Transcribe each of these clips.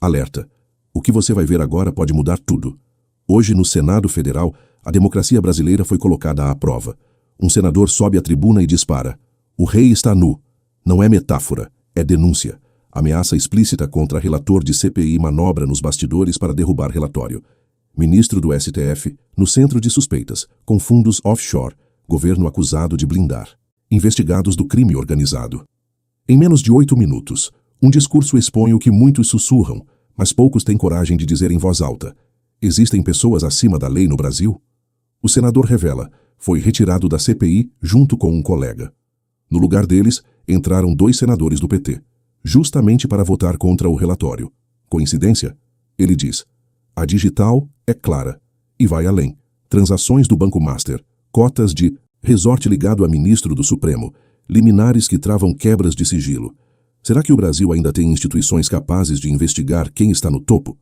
Alerta. O que você vai ver agora pode mudar tudo. Hoje, no Senado Federal, a democracia brasileira foi colocada à prova. Um senador sobe à tribuna e dispara. O rei está nu. Não é metáfora, é denúncia. Ameaça explícita contra relator de CPI manobra nos bastidores para derrubar relatório. Ministro do STF, no centro de suspeitas, com fundos offshore, governo acusado de blindar. Investigados do crime organizado. Em menos de 8 minutos, um discurso expõe o que muitos sussurram, mas poucos têm coragem de dizer em voz alta. Existem pessoas acima da lei no Brasil? O senador revela, foi retirado da CPI junto com um colega. No lugar deles, entraram 2 senadores do PT, justamente para votar contra o relatório. Coincidência? Ele diz, a digital é clara e vai além. Transações do Banco Master, cotas de resort ligado a ministro do Supremo, liminares que travam quebras de sigilo. Será que o Brasil ainda tem instituições capazes de investigar quem está no topo?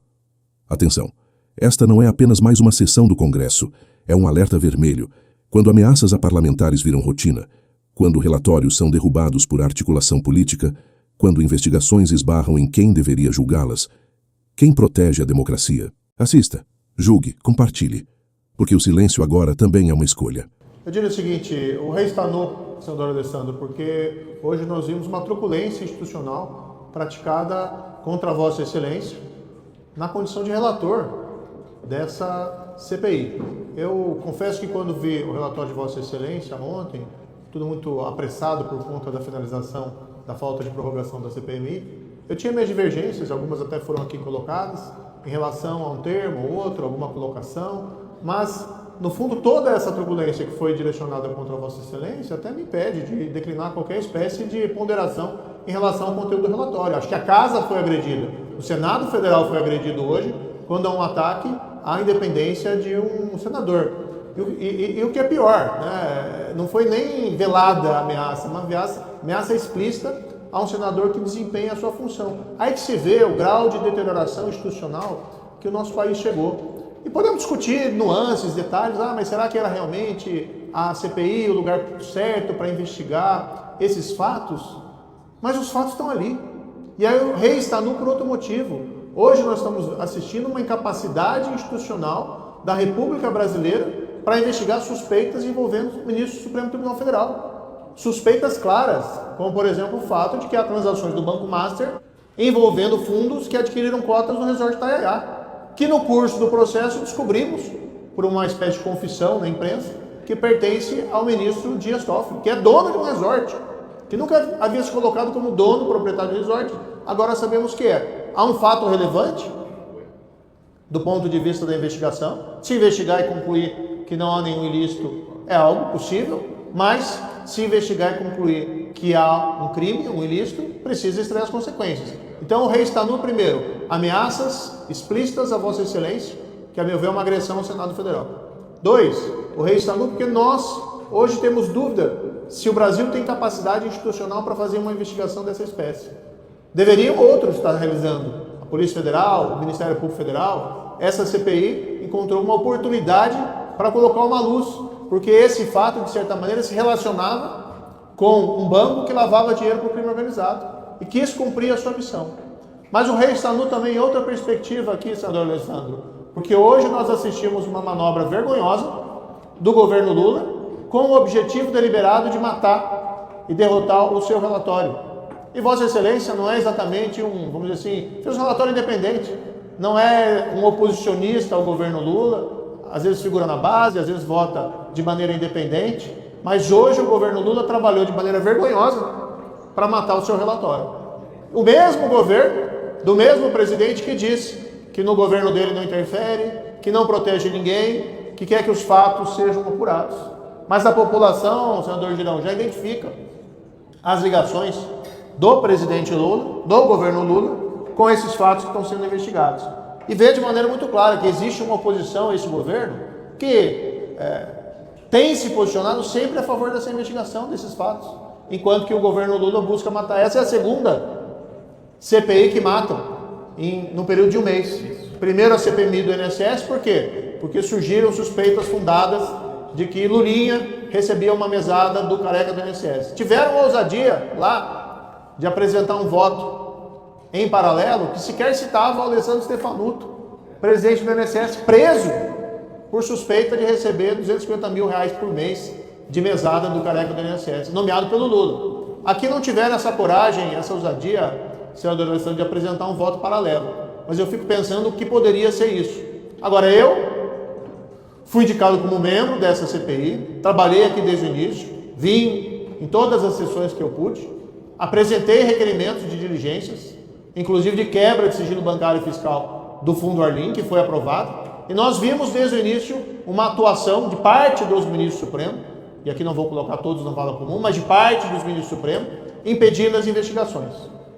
Atenção, esta não é apenas mais uma sessão do Congresso, é um alerta vermelho. Quando ameaças a parlamentares viram rotina, quando relatórios são derrubados por articulação política, quando investigações esbarram em quem deveria julgá-las, quem protege a democracia? Assista, julgue, compartilhe, porque o silêncio agora também é uma escolha. Eu diria o seguinte, o rei está nu, senador Alessandro, porque hoje nós vimos uma truculência institucional praticada contra Vossa Excelência na condição de relator dessa CPI. Eu confesso que quando vi o relatório de Vossa Excelência ontem, tudo muito apressado por conta da finalização da falta de prorrogação da CPMI, eu tinha minhas divergências, algumas até foram aqui colocadas, em relação a um termo ou outro, alguma colocação, mas, no fundo, toda essa turbulência que foi direcionada contra Vossa Excelência até me impede de declinar qualquer espécie de ponderação em relação ao conteúdo do relatório. Acho que a Casa foi agredida, o Senado Federal foi agredido hoje, quando há um ataque à independência de um senador. E o que é pior, né? Não foi nem velada a ameaça, uma ameaça explícita a um senador que desempenha a sua função. Aí que se vê o grau de deterioração institucional que o nosso país chegou. E podemos discutir nuances, detalhes, mas será que era realmente a CPI o lugar certo para investigar esses fatos? Mas os fatos estão ali. E aí o rei está nu por outro motivo. Hoje nós estamos assistindo uma incapacidade institucional da República Brasileira para investigar suspeitas envolvendo o ministro do Supremo Tribunal Federal. Suspeitas claras, como por exemplo o fato de que há transações do Banco Master envolvendo fundos que adquiriram cotas no Resort Itaiaia, que no curso do processo descobrimos, por uma espécie de confissão na imprensa, que pertence ao ministro Dias Toffoli, que é dono de um resort, que nunca havia se colocado como dono, proprietário do resort, agora sabemos que é. Há um fato relevante do ponto de vista da investigação. Se investigar e concluir que não há nenhum ilícito, é algo possível, mas se investigar e concluir que há um crime, um ilícito, precisa extrair as consequências. Então o rei está no primeiro, ameaças explícitas a Vossa Excelência, que a meu ver é uma agressão ao Senado Federal. 2, o rei está nu porque nós hoje temos dúvida se o Brasil tem capacidade institucional para fazer uma investigação dessa espécie. Deveriam outros estar realizando, a Polícia Federal, o Ministério Público Federal. Essa CPI encontrou uma oportunidade para colocar uma luz, porque esse fato, de certa maneira, se relacionava com um banco que lavava dinheiro para o crime organizado e quis cumprir a sua missão. Mas o rei está nu também em outra perspectiva aqui, senador Alessandro, porque hoje nós assistimos uma manobra vergonhosa do governo Lula com o objetivo deliberado de matar e derrotar o seu relatório. E Vossa Excelência não é exatamente vamos dizer assim, fez um relatório independente, não é um oposicionista ao governo Lula, às vezes figura na base, às vezes vota de maneira independente, mas hoje o governo Lula trabalhou de maneira vergonhosa para matar o seu relatório. O mesmo governo, do mesmo presidente que disse que no governo dele não interfere, que não protege ninguém, que quer que os fatos sejam apurados. Mas a população, senador Girão, já identifica as ligações do presidente Lula, do governo Lula, com esses fatos que estão sendo investigados. E vê de maneira muito clara que existe uma oposição a esse governo que tem se posicionado sempre a favor dessa investigação desses fatos, enquanto que o governo Lula busca matar. Essa é a segunda CPI que matam no período de um mês. Primeiro a CPMI do INSS, por quê? Porque surgiram suspeitas fundadas de que Lulinha recebia uma mesada do careca do INSS. Tiveram a ousadia lá de apresentar um voto em paralelo, que sequer citava o Alessandro Stefanuto, presidente do INSS, preso por suspeita de receber R$250 mil por mês de mesada do careca do INSS, nomeado pelo Lula. Aqui não tiveram essa coragem, essa ousadia, senador Alessandro, de apresentar um voto paralelo. Mas eu fico pensando o que poderia ser isso. Agora, eu fui indicado como membro dessa CPI, trabalhei aqui desde o início, vim em todas as sessões que eu pude, apresentei requerimentos de diligências, inclusive de quebra de sigilo bancário e fiscal do Fundo Arlim, que foi aprovado, e nós vimos desde o início uma atuação de parte dos ministros Supremos, e aqui não vou colocar todos na vala comum, mas de parte dos ministros Supremos, impedindo as investigações,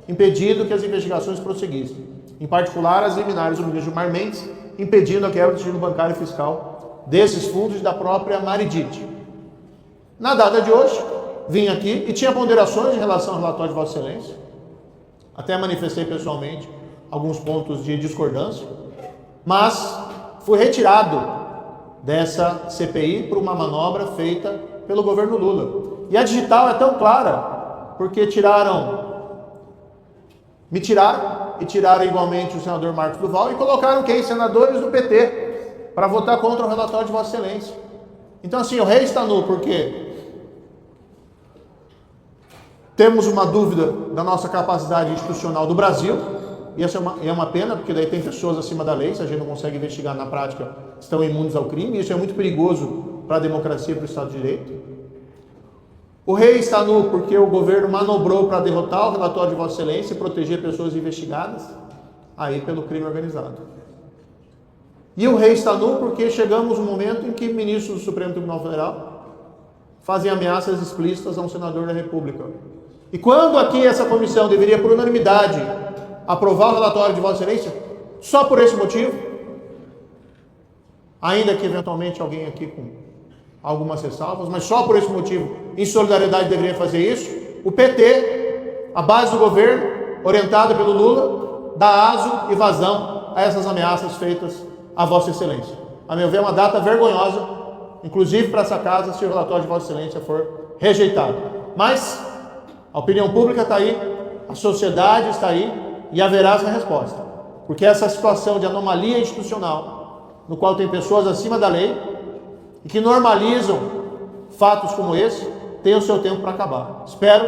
impedindo que as investigações prosseguissem. Em particular, as liminares do ministro Gilmar Mendes, impedindo a quebra do sigilo bancário e fiscal desses fundos e da própria Maridit. Na data de hoje, vim aqui e tinha ponderações em relação ao relatório de Vossa Excelência. Até manifestei pessoalmente alguns pontos de discordância, mas fui retirado dessa CPI por uma manobra feita pelo governo Lula. E a digital é tão clara, porque me tiraram e tiraram igualmente o senador Marcos Duval e colocaram quem? Senadores do PT, para votar contra o relatório de Vossa Excelência. Então assim, o rei está nu, porque temos uma dúvida da nossa capacidade institucional do Brasil, e essa é uma pena, porque daí tem pessoas acima da lei, se a gente não consegue investigar na prática, estão imunes ao crime, e isso é muito perigoso para a democracia e para o Estado de Direito. O rei está nu porque o governo manobrou para derrotar o relatório de Vossa Excelência e proteger pessoas investigadas aí pelo crime organizado. E o rei está nu porque chegamos no momento em que ministros do Supremo Tribunal Federal fazem ameaças explícitas a um senador da República. E quando aqui essa comissão deveria, por unanimidade, aprovar o relatório de Vossa Excelência, só por esse motivo, ainda que eventualmente alguém aqui com algumas ressalvas, mas só por esse motivo, em solidariedade, deveria fazer isso, o PT, a base do governo, orientada pelo Lula, dá aso e vazão a essas ameaças feitas a Vossa Excelência. A meu ver, é uma data vergonhosa, inclusive para essa casa, se o relatório de Vossa Excelência for rejeitado. Mas a opinião pública está aí, a sociedade está aí, e haverá essa resposta. Porque essa situação de anomalia institucional, no qual tem pessoas acima da lei, e que normalizam fatos como esse, tem o seu tempo para acabar. Espero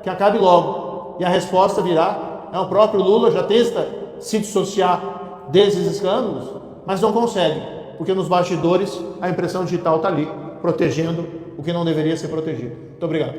que acabe logo. E a resposta virá. O próprio Lula já tenta se dissociar desses escândalos, mas não consegue, porque nos bastidores a impressão digital está ali, protegendo o que não deveria ser protegido. Muito obrigado.